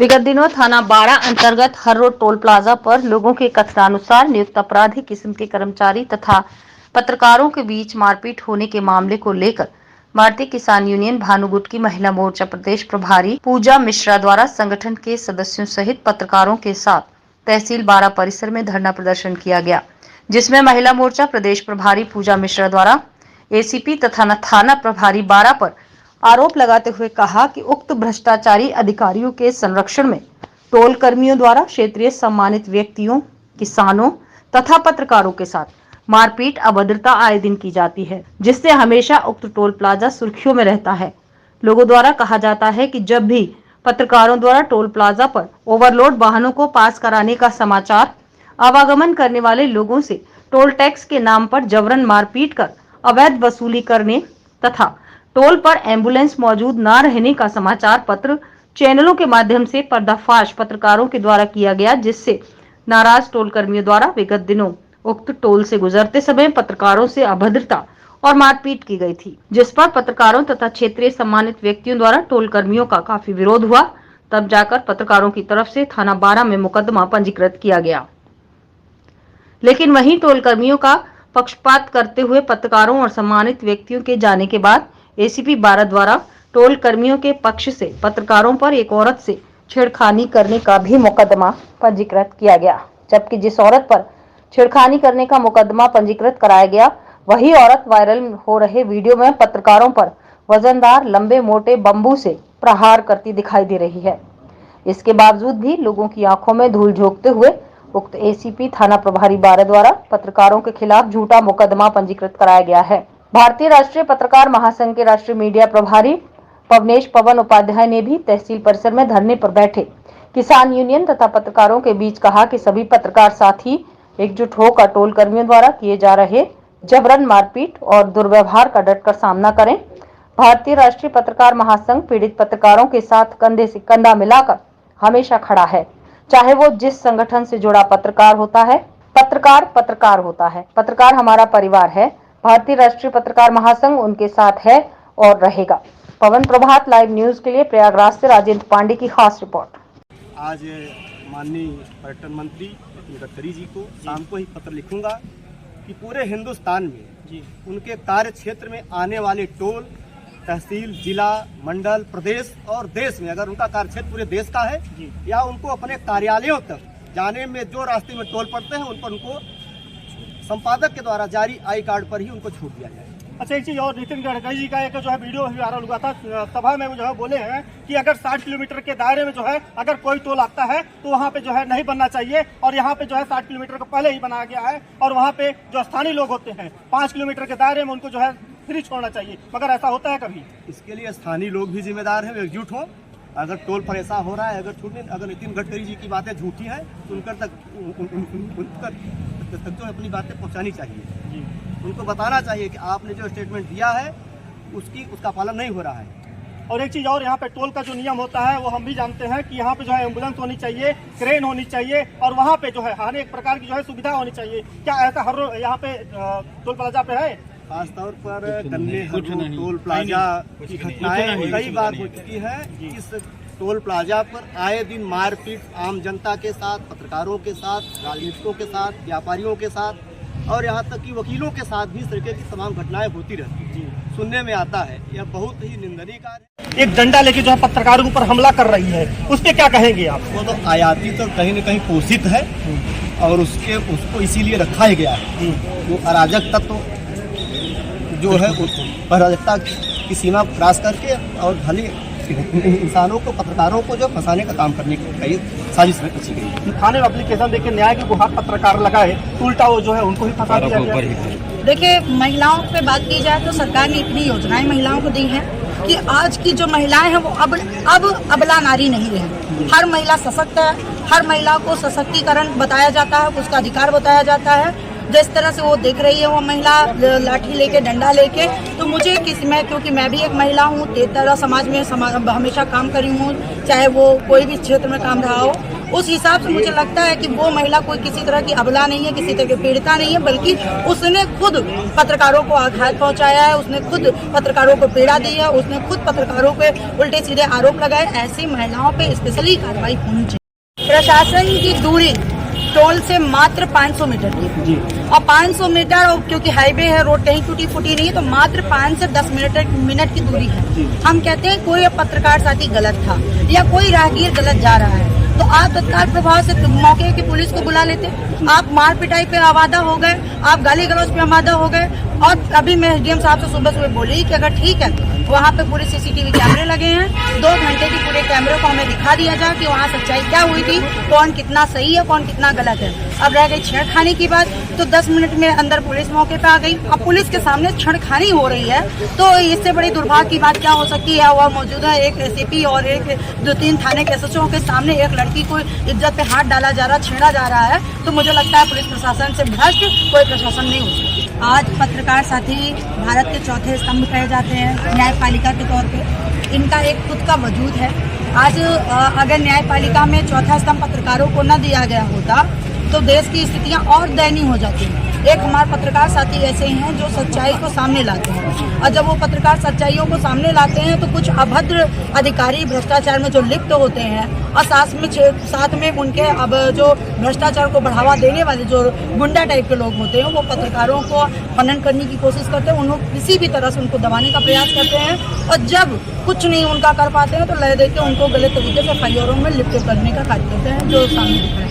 विगत दिनों थाना 12 अंतर्गत हर रोड टोल प्लाजा पर लोगों के कथनानुसार नियुक्त अपराधी किस्म के कर्मचारी तथा पत्रकारों के बीच मारपीट होने के मामले को लेकर भारतीय किसान यूनियन भानुगुट की महिला मोर्चा प्रदेश प्रभारी पूजा मिश्रा द्वारा संगठन के सदस्यों सहित पत्रकारों के साथ तहसील 12 परिसर में धरना प्रदर्शन किया गया, जिसमें महिला मोर्चा प्रदेश प्रभारी पूजा मिश्रा द्वारा एसीपी तथा थाना प्रभारी 12 पर आरोप लगाते हुए कहा कि उक्त भ्रष्टाचारी अधिकारियों के संरक्षण में टोल कर्मियों द्वारा क्षेत्रीय सम्मानित व्यक्तियों, किसानों तथा पत्रकारों के साथ मारपीट, अभद्रता आए दिन की जाती है, जिससे हमेशा उक्त टोल प्लाजा सुर्खियों में रहता है। लोगों द्वारा कहा जाता है कि जब भी पत्रकारों द्वारा टोल प्लाजा पर ओवरलोड वाहनों को पास कराने का समाचार आवागमन करने वाले लोगों से टोल टैक्स के नाम पर जबरन मारपीट कर अवैध वसूली करने तथा टोल पर एम्बुलेंस मौजूद न रहने का समाचार पत्र चैनलों के माध्यम से पर्दाफाश पत्रकारों के द्वारा किया गया, जिससे नाराज टोल कर्मियों द्वारा विगत दिनों उक्त टोल से गुजरते समय पत्रकारों से अभद्रता और मारपीट की गई थी, जिस पर पत्रकारों तथा क्षेत्रीय सम्मानित व्यक्तियों द्वारा टोल कर्मियों का काफी विरोध हुआ। तब जाकर पत्रकारों की तरफ से थाना 12 में मुकदमा पंजीकृत किया गया, लेकिन वहीं टोल कर्मियों का पक्षपात करते हुए पत्रकारों और सम्मानित व्यक्तियों के जाने के बाद एसीपी 12 द्वारा टोल कर्मियों के पक्ष से पत्रकारों पर एक औरत से छेड़खानी करने का भी मुकदमा पंजीकृत किया गया, जबकि जिस औरत पर छेड़खानी करने का मुकदमा पंजीकृत कराया गया, वही औरत वायरल हो रहे वीडियो में पत्रकारों पर वजनदार लंबे मोटे बम्बू से प्रहार करती दिखाई दे रही है। इसके बावजूद भी लोगों की आंखों में धूल झोंकते हुए उक्त एसीपी थाना प्रभारी 12 द्वारा पत्रकारों के खिलाफ झूठा मुकदमा पंजीकृत कराया गया है। भारतीय राष्ट्रीय पत्रकार महासंघ के राष्ट्रीय मीडिया प्रभारी पवनेश पवन उपाध्याय ने भी तहसील परिसर में धरने पर बैठे किसान यूनियन तथा पत्रकारों के बीच कहा कि सभी पत्रकार साथी एकजुट होकर टोल कर्मियों द्वारा किए जा रहे जबरन मारपीट और दुर्व्यवहार का डटकर सामना करें। भारतीय राष्ट्रीय पत्रकार महासंघ पीड़ित पत्रकारों के साथ कंधे से कंधा मिलाकर हमेशा खड़ा है, चाहे वो जिस संगठन से जुड़ा पत्रकार होता है। पत्रकार पत्रकार होता है, पत्रकार हमारा परिवार है। भारतीय राष्ट्रीय पत्रकार महासंघ उनके साथ है और रहेगा। पवन प्रभात लाइव न्यूज के लिए प्रयागराज से राजेंद्र पांडे की खास रिपोर्ट। आज माननीय पर्यटन मंत्री गडकरी जी को शाम को ही पत्र लिखूंगा कि पूरे हिंदुस्तान में उनके कार्य क्षेत्र में आने वाले टोल, तहसील, जिला, मंडल, प्रदेश और देश में, अगर उनका कार्य क्षेत्र पूरे देश का है या उनको अपने कार्यालयों तक जाने में जो रास्ते में टोल पड़ते हैं उन पर उनको संपादक के द्वारा जारी आई कार्ड पर ही उनको छूट दिया जाए। अच्छा, एक चीज और, नितिन गडकरी जी का एक जो है वीडियो वायरल हुआ था, सभा में वो जो है बोले हैं कि अगर 60 किलोमीटर के दायरे में जो है अगर कोई टोल आता है तो वहाँ पे जो है नहीं बनना चाहिए, और यहाँ पे जो है 60 किलोमीटर को पहले ही बनाया गया है, और वहाँ पे जो स्थानीय लोग होते हैं 5 किलोमीटर के दायरे में उनको जो है फ्री छोड़ना चाहिए। मगर ऐसा होता है कभी? इसके लिए स्थानीय लोग भी जिम्मेदार हैं, एकजुट हों। अगर टोल पर ऐसा हो रहा है, अगर नितिन गडकरी जी की बातें झूठी हैं तो उनकर तक तो अपनी बातें पहुंचानी चाहिए। उनको बताना चाहिए कि आपने जो स्टेटमेंट दिया है उसका पालन नहीं हो रहा है। और एक चीज और, यहाँ पे टोल का जो नियम होता है वो हम भी जानते हैं कि यहाँ पे जो है एम्बुलेंस होनी चाहिए, क्रेन होनी चाहिए, और वहाँ पे जो है हर एक प्रकार की जो है सुविधा होनी चाहिए। क्या ऐसा हर यहाँ पे टोल प्लाजा पे है? खासतौर पर गन्ने टोल प्लाजा की घटनाएं कई बार हो चुकी है। इस टोल प्लाजा पर आए दिन मारपीट आम जनता के साथ, पत्रकारों के साथ, राजनीतिकों के साथ, व्यापारियों के साथ और यहाँ तक कि वकीलों के साथ भी इस तरीके की तमाम घटनाएं होती रहती हैं। सुनने में आता है, यह बहुत ही निंदनीय कार्य है। एक डंडा लेके जो है पत्रकारों के ऊपर हमला कर रही है, उस पर क्या कहेंगे आप? वो तो आयाती तो कहीं न कहीं पोषित है और उसको इसीलिए रखा ही गया है। वो अराजक तत्व जो है अराजकता की सीमा क्रॉस करके और भले इंसानों को, पत्रकारों को जो फंसाने का काम करने की साजिश रची गई। थाने में एप्लीकेशन देके न्याय की गुहार पत्रकार लगाए, उल्टा वो जो है उनको ही फंसा दिया गया। देखिए, महिलाओं पे बात की जाए तो सरकार ने इतनी योजनाएं महिलाओं को दी हैं कि आज की जो महिलाएं हैं वो अब अबला नारी नहीं रही। हर महिला सशक्त है, हर महिला को सशक्तिकरण बताया जाता है, उसका अधिकार बताया जाता है। जिस तरह से वो देख रही है वो महिला लाठी लेके, डंडा लेके, तो मुझे क्योंकि मैं भी एक महिला हूँ, 13 समाज में हमेशा काम करी हूँ, चाहे वो कोई भी क्षेत्र में काम रहा हो, उस हिसाब से मुझे लगता है कि वो महिला कोई किसी तरह की अबला नहीं है, किसी तरह की पीड़िता नहीं है, बल्कि उसने खुद पत्रकारों को आघात पहुंचाया है, उसने खुद पत्रकारों को पीड़ा दी है, उसने खुद पत्रकारों पे उल्टे सीधे आरोप लगाए। ऐसी महिलाओं पे स्पेशली कार्रवाई होनी चाहिए। प्रशासन की दूरी टोल से मात्र 500 मीटर की और 500 मीटर, और क्योंकि हाईवे है, रोड कहीं टूटी फूटी नहीं है, तो मात्र 5 से 10 मिनट की दूरी है। हम कहते हैं कोई पत्रकार साथी गलत था या कोई राहगीर गलत जा रहा है तो आप तत्काल प्रभाव से मौके की पुलिस को बुला लेते। आप मार पिटाई पे आवादा हो गए, आप गाली गलौज पे आवादा हो गए। और अभी मैं एसडीएम साहब से सुबह बोली कि अगर ठीक है वहाँ पे पूरे सीसीटीवी कैमरे लगे हैं, 2 घंटे की पूरे कैमरे को हमें दिखा दिया जाए कि वहाँ सच्चाई क्या हुई थी, कौन कितना सही है, कौन कितना गलत है। अब रह गई छेड़खानी की बात, तो 10 मिनट में अंदर पुलिस मौके पे आ गई। अब पुलिस के सामने छेड़खानी हो रही है तो इससे बड़ी दुर्भाग्य की बात क्या हो सकती है। वह मौजूदा एक एसीपी और एक 2-3 थाने के एसएचओ के सामने एक लड़की को इज्जत पे हाथ डाला जा रहा, छेड़ा जा रहा है, तो मुझे लगता है पुलिस प्रशासन से भ्रष्ट कोई प्रशासन नहीं हो सकता। आज पत्रकार साथी भारत के चौथे स्तंभ कहे जाते हैं न्यायपालिका के तौर पे। इनका एक खुद का वजूद है। आज अगर न्यायपालिका में चौथा स्तंभ पत्रकारों को न दिया गया होता तो देश की स्थितियां और दयनीय हो जाती हैं। एक हमारे पत्रकार साथी ऐसे हैं जो सच्चाई को सामने लाते हैं, और जब वो पत्रकार सच्चाइयों को सामने लाते हैं तो कुछ अभद्र अधिकारी भ्रष्टाचार में जो लिप्त होते हैं और साथ में उनके अब जो भ्रष्टाचार को बढ़ावा देने वाले जो गुंडा टाइप के लोग होते हैं वो पत्रकारों को खनन करने की कोशिश करते हैं, उनको किसी भी तरह से उनको दबाने का प्रयास करते हैं, और जब कुछ नहीं उनका कर पाते हैं तो लय देके उनको गलत तरीके से फाइलों में लिप्त करने का कार्य करते हैं, जो सामने दिख रहा है।